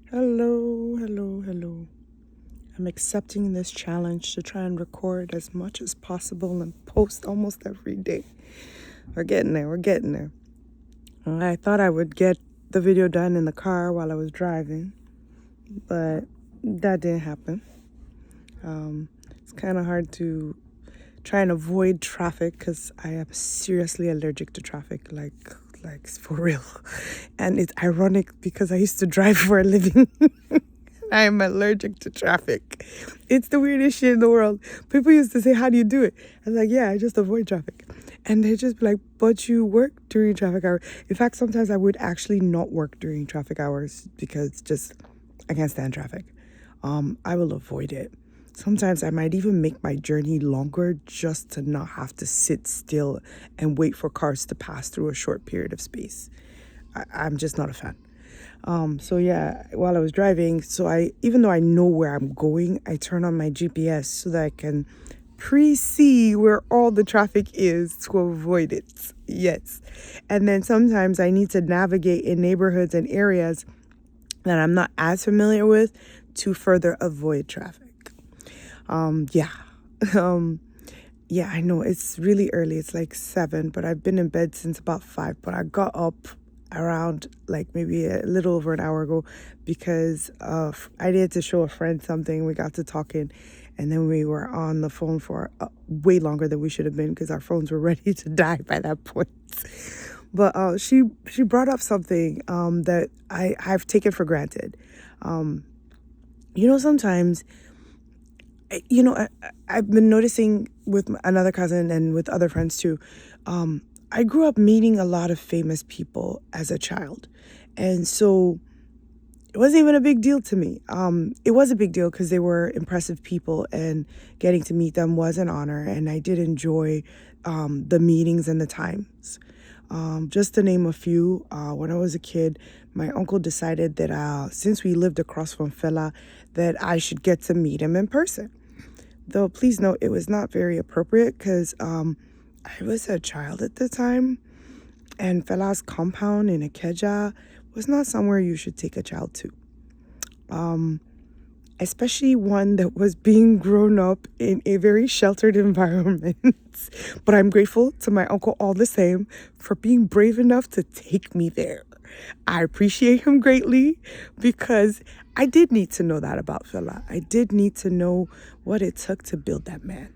Hello, hello, hello. I'm accepting this challenge to try and record as much as possible and post almost every day. We're getting there, we're getting there. I thought I would get the video done in the car while I was driving, but that didn't happen. It's kind of hard to try and avoid traffic because I am seriously allergic to traffic, like for real. And it's ironic because I used to drive for a living. I am allergic to traffic. It's the weirdest shit in the world. People used to say, "How do you do it?" I was like, "Yeah, I just avoid traffic." And they just be like, "But you work during traffic hours." In fact, sometimes I would actually not work during traffic hours because just I can't stand traffic. I will avoid it. Sometimes I might even make my journey longer just to not have to sit still and wait for cars to pass through a short period of space. I'm just not a fan. So yeah, while I was driving, even though I know where I'm going, I turn on my GPS so that I can pre-see where all the traffic is to avoid it. Yes. And then sometimes I need to navigate in neighborhoods and areas that I'm not as familiar with to further avoid traffic. Yeah. Um, yeah, I know it's really early. It's like 7, but I've been in bed since about 5. But I got up around like maybe a little over an hour ago because I needed to show a friend something. We got to talking, and then we were on the phone for way longer than we should have been because our phones were ready to die by that point. But she brought up something that I've taken for granted. Sometimes I've been noticing with another cousin and with other friends too. I grew up meeting a lot of famous people as a child. And so it wasn't even a big deal to me. It was a big deal because they were impressive people and getting to meet them was an honor. And I did enjoy the meetings and the times. Just to name a few, when I was a kid, my uncle decided that since we lived across from Fela, that I should get to meet him in person. Though, please note, it was not very appropriate because I was a child at the time, and Fela's compound in Ikeja was not somewhere you should take a child to. Especially one that was being grown up in a very sheltered environment. But I'm grateful to my uncle all the same for being brave enough to take me there. I appreciate him greatly because I did need to know that about Fela. I did need to know what it took to build that man.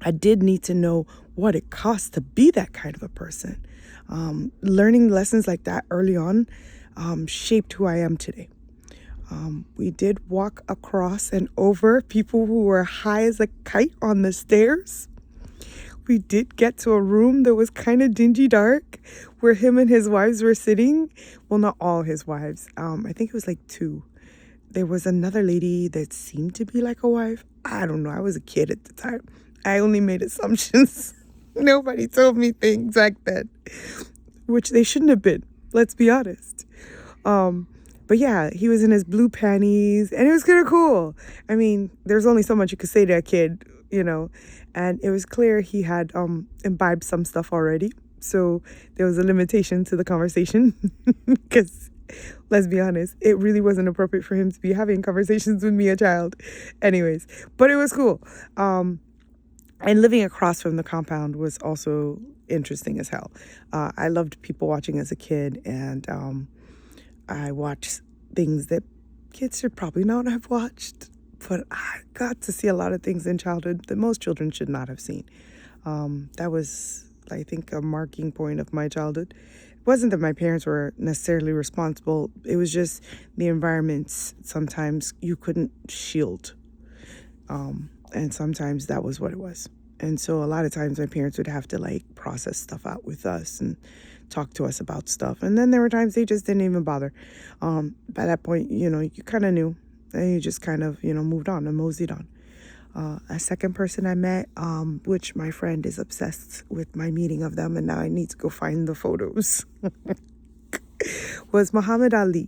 I did need to know what it cost to be that kind of a person. Learning lessons like that early on shaped who I am today. We did walk across and over people who were high as a kite on the stairs. We did get to a room that was kind of dingy dark where him and his wives were sitting. Well, not all his wives. I think it was like 2. There was another lady that seemed to be like a wife. I don't know. I was a kid at the time. I only made assumptions. Nobody told me things back then, which they shouldn't have been. Let's be honest. But yeah, he was in his blue panties and it was kind of cool. I mean, there's only so much you could say to a kid, and it was clear he had imbibed some stuff already. So there was a limitation to the conversation because let's be honest, it really wasn't appropriate for him to be having conversations with me, a child. Anyways, but it was cool. And living across from the compound was also interesting as hell. I loved people watching as a kid, and I watched things that kids should probably not have watched, but I got to see a lot of things in childhood that most children should not have seen. That was, I think, a marking point of my childhood. It wasn't that my parents were necessarily responsible. It was just the environments sometimes you couldn't shield. And sometimes that was what it was. And so a lot of times my parents would have to process stuff out with us and talk to us about stuff. And then there were times they just didn't even bother. By that point, you kind of knew, and you just kind of, moved on and moseyed on. A second person I met, which my friend is obsessed with my meeting of them, and now I need to go find the photos, was Muhammad Ali.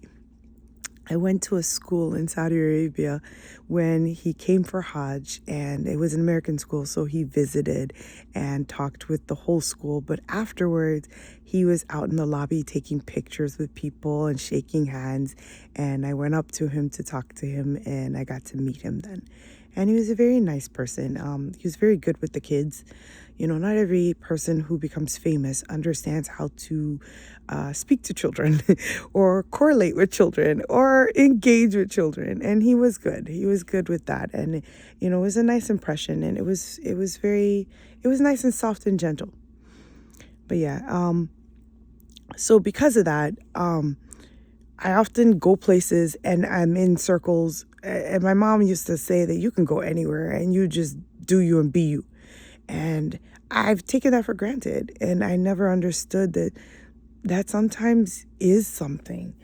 I went to a school in Saudi Arabia when he came for Hajj, and it was an American school, so he visited and talked with the whole school. But afterwards, he was out in the lobby taking pictures with people and shaking hands, and I went up to him to talk to him, and I got to meet him then. And he was a very nice person. He was very good with the kids. Not every person who becomes famous understands how to speak to children or correlate with children or engage with children. And he was good. He was good with that. And, it was a nice impression. And it was nice and soft and gentle. But yeah, so because of that, I often go places and I'm in circles. And my mom used to say that you can go anywhere and you just do you and be you. And I've taken that for granted. And I never understood that sometimes is something.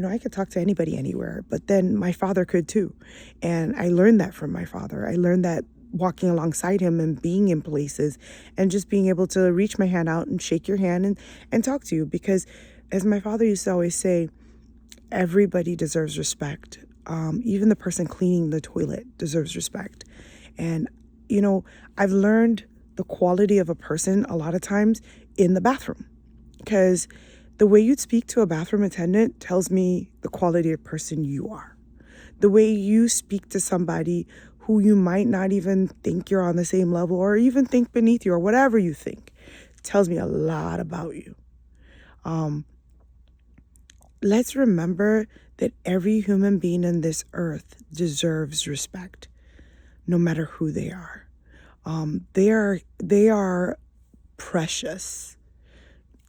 I could talk to anybody anywhere, but then my father could too. And I learned that from my father. I learned that walking alongside him and being in places and just being able to reach my hand out and shake your hand and talk to you. Because as my father used to always say, everybody deserves respect. Even the person cleaning the toilet deserves respect. And, I've learned the quality of a person a lot of times in the bathroom, because the way you'd speak to a bathroom attendant tells me the quality of person you are. The way you speak to somebody who you might not even think you're on the same level or even think beneath you or whatever you think tells me a lot about you. Let's remember that every human being on this earth deserves respect, no matter who they are. They are precious.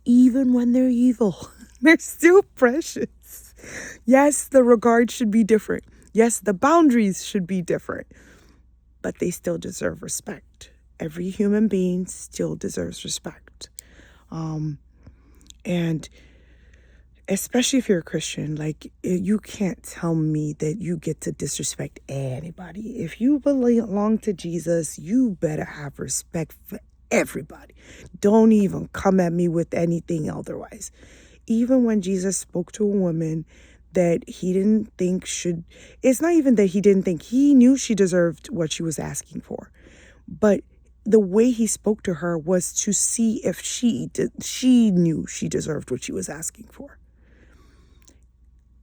Even when they're evil, they're still precious. Yes, the regard should be different. Yes, the boundaries should be different, but they still deserve respect. Every human being still deserves respect. And especially if you're a Christian, you can't tell me that you get to disrespect anybody. If you belong to Jesus, you better have respect for everybody. Don't even come at me with anything otherwise. Even when Jesus spoke to a woman that he didn't think it's not even that he didn't think, he knew she deserved what she was asking for. But the way he spoke to her was to see if she knew she deserved what she was asking for.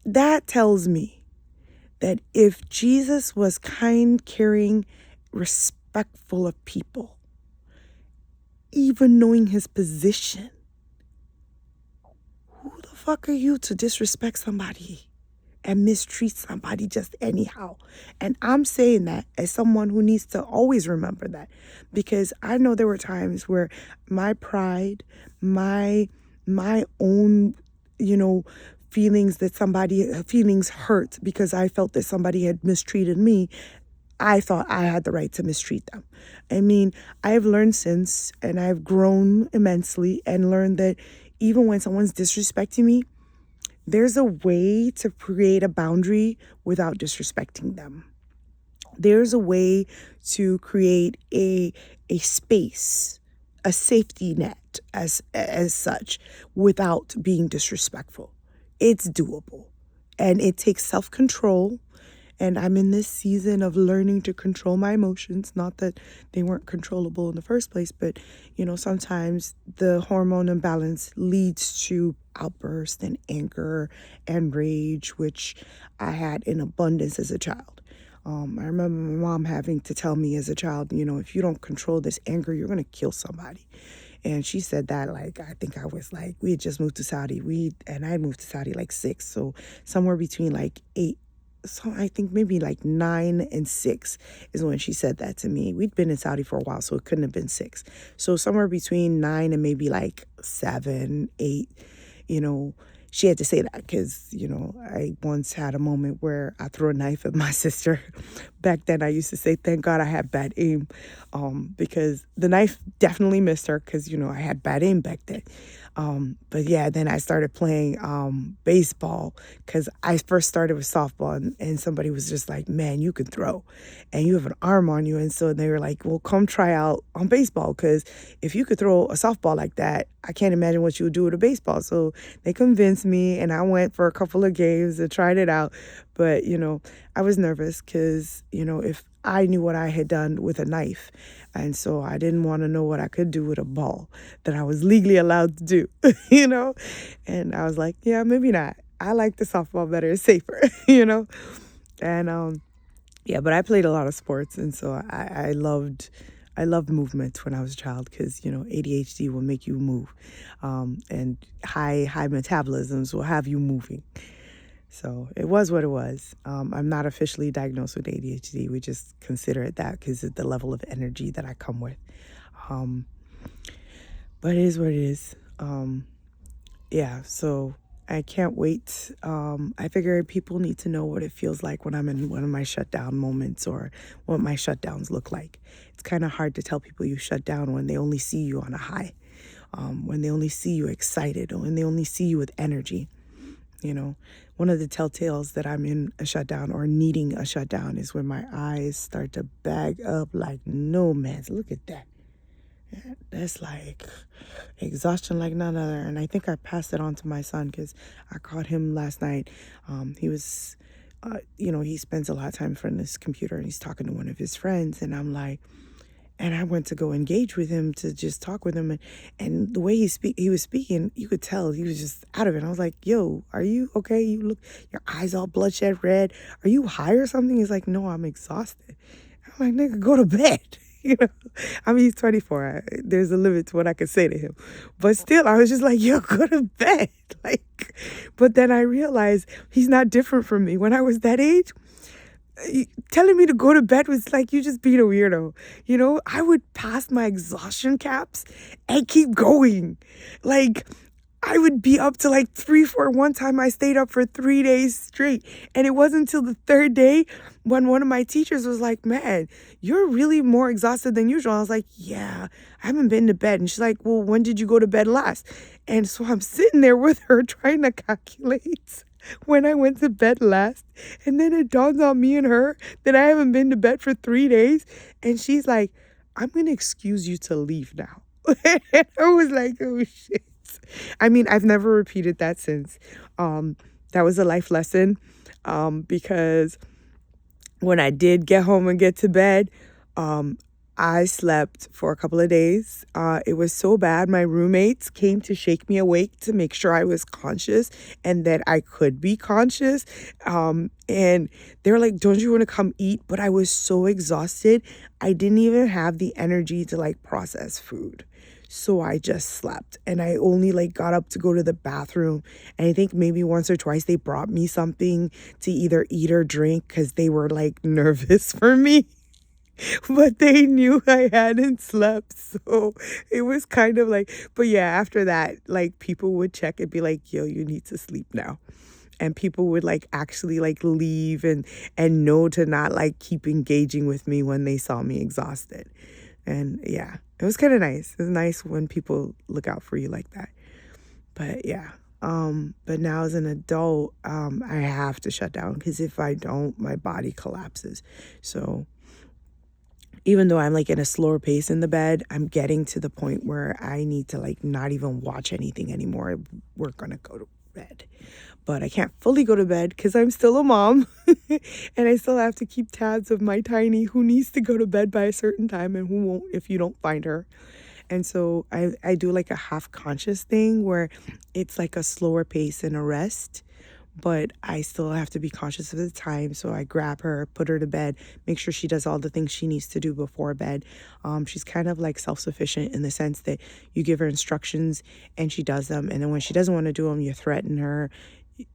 That tells me that if Jesus was kind, caring, respectful of people, even knowing his position, who the fuck are you to disrespect somebody and mistreat somebody just anyhow? And I'm saying that as someone who needs to always remember that, because I know there were times where my pride, my own, feelings hurt because I felt that somebody had mistreated me. I thought I had the right to mistreat them. I mean, I've learned since, and I've grown immensely and learned that even when someone's disrespecting me, there's a way to create a boundary without disrespecting them. There's a way to create a space, a safety net as such, without being disrespectful. It's doable, and it takes self-control. And I'm in this season of learning to control my emotions. Not that they weren't controllable in the first place, but, sometimes the hormone imbalance leads to outbursts and anger and rage, which I had in abundance as a child. I remember my mom having to tell me as a child, if you don't control this anger, you're going to kill somebody. And she said that, I think I was we had just moved to Saudi. And I moved to Saudi 6. So somewhere between 8. So I think maybe 9 and 6 is when she said that to me. We'd been in Saudi for a while, so it couldn't have been 6. So somewhere between 9 and maybe 7, 8, she had to say that because, I once had a moment where I threw a knife at my sister. Back then I used to say, thank God I had bad aim, because the knife definitely missed her because, I had bad aim back then. But yeah, then I started playing baseball because I first started with softball, and somebody was just like, man, you can throw and you have an arm on you. And so they were like, well, come try out on baseball, because if you could throw a softball like that, I can't imagine what you would do with a baseball. So they convinced me, and I went for a couple of games and tried it out. But, I was nervous because, if I knew what I had done with a knife, and so I didn't want to know what I could do with a ball that I was legally allowed to do, And I was like, yeah, maybe not. I like the softball better. It's safer, And yeah, but I played a lot of sports, and so I loved movement when I was a child, because ADHD will make you move, and high metabolisms will have you moving. So it was what it was. I'm not officially diagnosed with ADHD. We just consider it that because of the level of energy that I come with. Um, but it is what it is. Yeah, so I can't wait. I figure people need to know what it feels like when I'm in one of my shutdown moments, or what my shutdowns look like. It's kind of hard to tell people you shut down when they only see you on a high, when they only see you excited, or when they only see you with energy. One of the telltales that I'm in a shutdown or needing a shutdown is when my eyes start to bag up like no man's. Look at that. That's like exhaustion like none other. And I think I passed it on to my son because I caught him last night. He was, he spends a lot of time in front of his computer, and he's talking to one of his friends. And I went to go engage with him to just talk with him. And the way he was speaking, you could tell he was just out of it. I was like, yo, are you okay? You look, your eyes all bloodshot red. Are you high or something? He's like, no, I'm exhausted. I'm like, nigga, go to bed. I mean, he's 24. There's a limit to what I could say to him. But still, I was just like, yo, go to bed. But then I realized he's not different from me. When I was that age, telling me to go to bed was like you just being a weirdo. I would pass my exhaustion caps and keep going. I would be up to like 3, 4. One time I stayed up for 3 days straight. And it wasn't until the third day when one of my teachers was like, man, you're really more exhausted than usual. I was like, yeah, I haven't been to bed. And she's like, well, when did you go to bed last? And so I'm sitting there with her trying to calculate when I went to bed last. And then it dawns on me and her that I haven't been to bed for 3 days. And she's like, I'm going to excuse you to leave now. And I was like, oh, shit. I mean, I've never repeated that since. That was a life lesson, because when I did get home and get to bed, I slept for a couple of days. It was so bad. My roommates came to shake me awake to make sure I was conscious and that I could be conscious. And they were like, don't you want to come eat? But I was so exhausted. I didn't even have the energy to process food. So I just slept, and I only got up to go to the bathroom. And I think maybe once or twice they brought me something to either eat or drink because they were nervous for me. But they knew I hadn't slept. So it was kind of but yeah, after that, people would check and be like, yo, you need to sleep now. And people would actually leave and know to not keep engaging with me when they saw me exhausted. And yeah, it was kind of nice. It's nice when people look out for you like that. But yeah. But now as an adult, I have to shut down because if I don't, my body collapses. So even though I'm in a slower pace in the bed, I'm getting to the point where I need to not even watch anything anymore. We're going to go to bed. But I can't fully go to bed because I'm still a mom and I still have to keep tabs of my tiny who needs to go to bed by a certain time and who won't if you don't find her. And so I do a half conscious thing where it's a slower pace and a rest, but I still have to be conscious of the time. So I grab her, put her to bed, make sure she does all the things she needs to do before bed. She's kind of self-sufficient in the sense that you give her instructions and she does them. And then when she doesn't want to do them, you threaten her.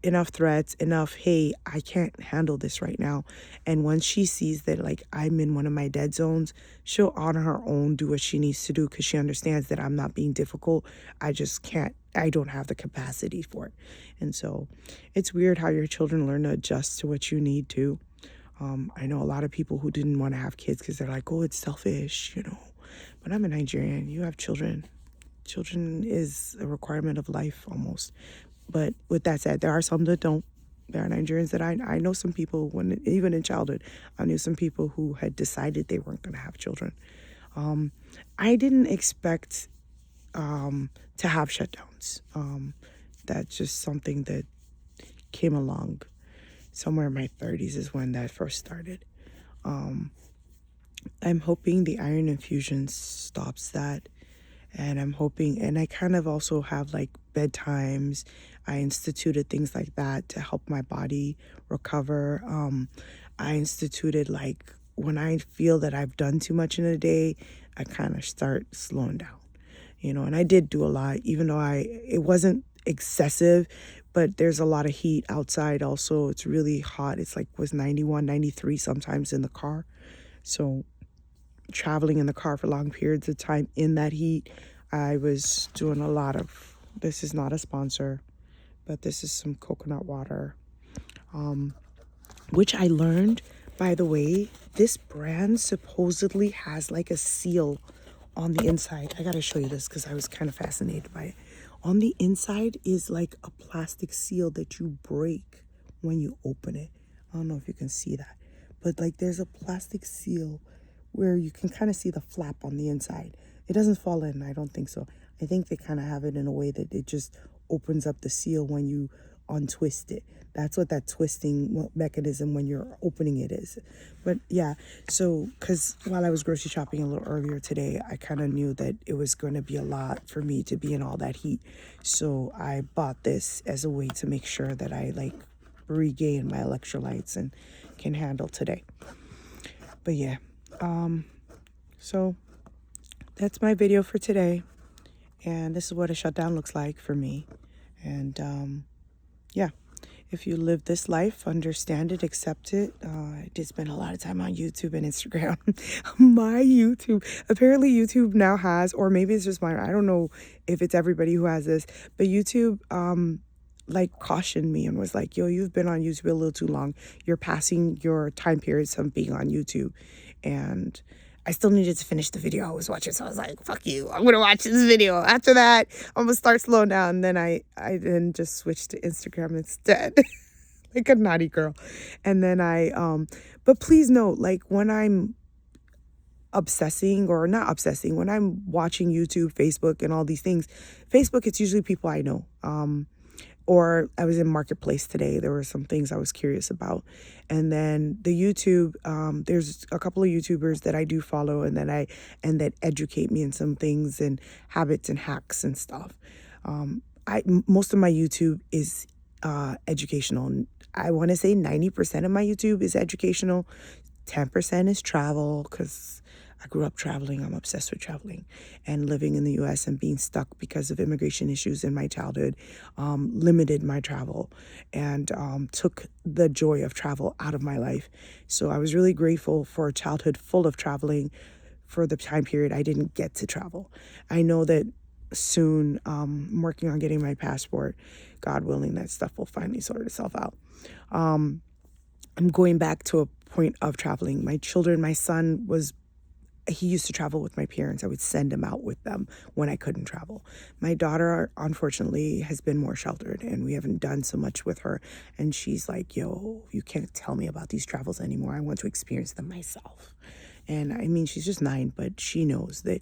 Enough threats, enough, hey, I can't handle this right now. And once she sees that I'm in one of my dead zones, she'll on her own do what she needs to do because she understands that I'm not being difficult. I just can't, I don't have the capacity for it. And so it's weird how your children learn to adjust to what you need to. I know a lot of people who didn't want to have kids because they're like, oh, it's selfish, But I'm a Nigerian. You have children. Children is a requirement of life almost. But with that said, there are some that don't. There are Nigerians that I know some people, when even in childhood, I knew some people who had decided they weren't going to have children. I didn't expect to have shutdowns. That's just something that came along somewhere in my 30s is when that first started. I'm hoping the iron infusion stops that. And I'm hoping, and I kind of also have like bedtimes. I instituted things like that to help my body recover. I instituted like when I feel that I've done too much in a day, I kind of start slowing down, and I did do a lot, even though it wasn't excessive, but there's a lot of heat outside also. It's really hot. It's like was 91, 93 sometimes in the car. So traveling in the car for long periods of time in that heat, I was doing a lot of, this is not a sponsor, but this is some coconut water, which I learned, by the way, this brand supposedly has like a seal on the inside. I gotta show you this because I was kind of fascinated by it. On the inside is like a plastic seal that you break when you open it. I don't know if you can see that, but like there's a plastic seal where you can kind of see the flap on the inside. It doesn't fall in, I don't think so. I think they kind of have it in a way that it just opens up the seal when you untwist it. That's what that twisting mechanism when you're opening it is. But yeah, so because while I was grocery shopping a little earlier today, I kind of knew that it was going to be a lot for me to be in all that heat. So I bought this as a way to make sure that I like regain my electrolytes and can handle today. But yeah, so that's my video for today. And this is what a shutdown looks like for me. And yeah, if you live this life, understand it, accept it. I did spend a lot of time on YouTube and Instagram. My YouTube, apparently YouTube now has, or maybe it's just mine, I don't know if it's everybody who has this, but YouTube like cautioned me and was like, yo, you've been on YouTube a little too long. You're passing your time periods of being on YouTube. And I still needed to finish the video I was watching. So I was like, fuck you, I'm going to watch this video. After that, I'm going to start slowing down. And then I then just switched to Instagram instead. Like a naughty girl. And then but please note, like when I'm obsessing or not obsessing, when I'm watching YouTube, Facebook, and all these things, Facebook, it's usually people I know. Or I was in Marketplace today. There were some things I was curious about. And then the YouTube, there's a couple of YouTubers that I do follow and that educate me in some things and habits and hacks and stuff. Most of my YouTube is educational. I want to say 90% of my YouTube is educational. 10% is travel because I grew up traveling. I'm obsessed with traveling and living in the U.S. and being stuck because of immigration issues in my childhood limited my travel and took the joy of travel out of my life. So I was really grateful for a childhood full of traveling for the time period I didn't get to travel. I know that soon I'm working on getting my passport. God willing, that stuff will finally sort itself out. I'm going back to a point of traveling. My children, my son he used to travel with my parents. I would send him out with them when I couldn't travel. My daughter, unfortunately, has been more sheltered and we haven't done so much with her. And she's like, yo, you can't tell me about these travels anymore. I want to experience them myself. And I mean, she's just 9, but she knows that,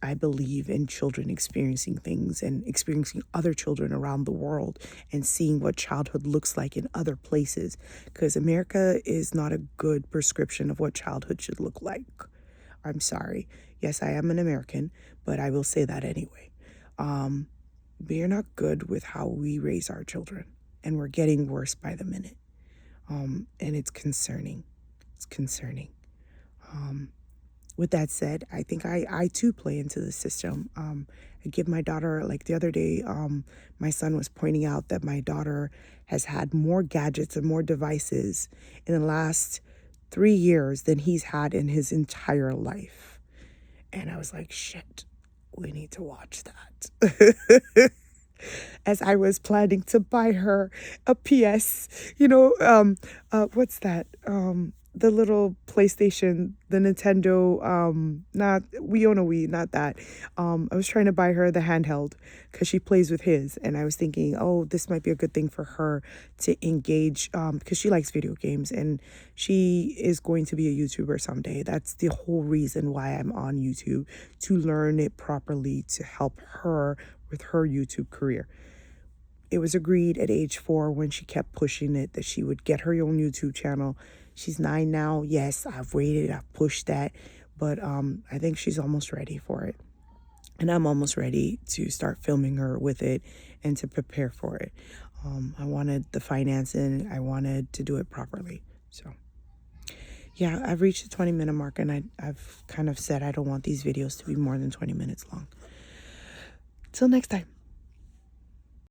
I believe in children experiencing things and experiencing other children around the world and seeing what childhood looks like in other places. Because America is not a good prescription of what childhood should look like. I'm sorry. Yes, I am an American, but I will say that anyway. We are not good with how we raise our children, and we're getting worse by the minute. And it's concerning. It's concerning. With that said, I think I too play into the system. I give my daughter, like the other day, my son was pointing out that my daughter has had more gadgets and more devices in the last 3 years than he's had in his entire life. And I was like, shit, we need to watch that. As I was planning to buy her a PS, what's that? the little PlayStation, the Nintendo, not, we own a Wii, not that. I was trying to buy her the handheld because she plays with his. And I was thinking, oh, this might be a good thing for her to engage, because she likes video games and she is going to be a YouTuber someday. That's the whole reason why I'm on YouTube, to learn it properly, to help her with her YouTube career. It was agreed at age 4, when she kept pushing it, that she would get her own YouTube channel. She's 9 now. Yes, I've waited, I've pushed that, but I think she's almost ready for it. And I'm almost ready to start filming her with it and to prepare for it. I wanted the financing, I wanted to do it properly. So yeah, I've reached the 20-minute mark, and I've kind of said I don't want these videos to be more than 20 minutes long. Till next time.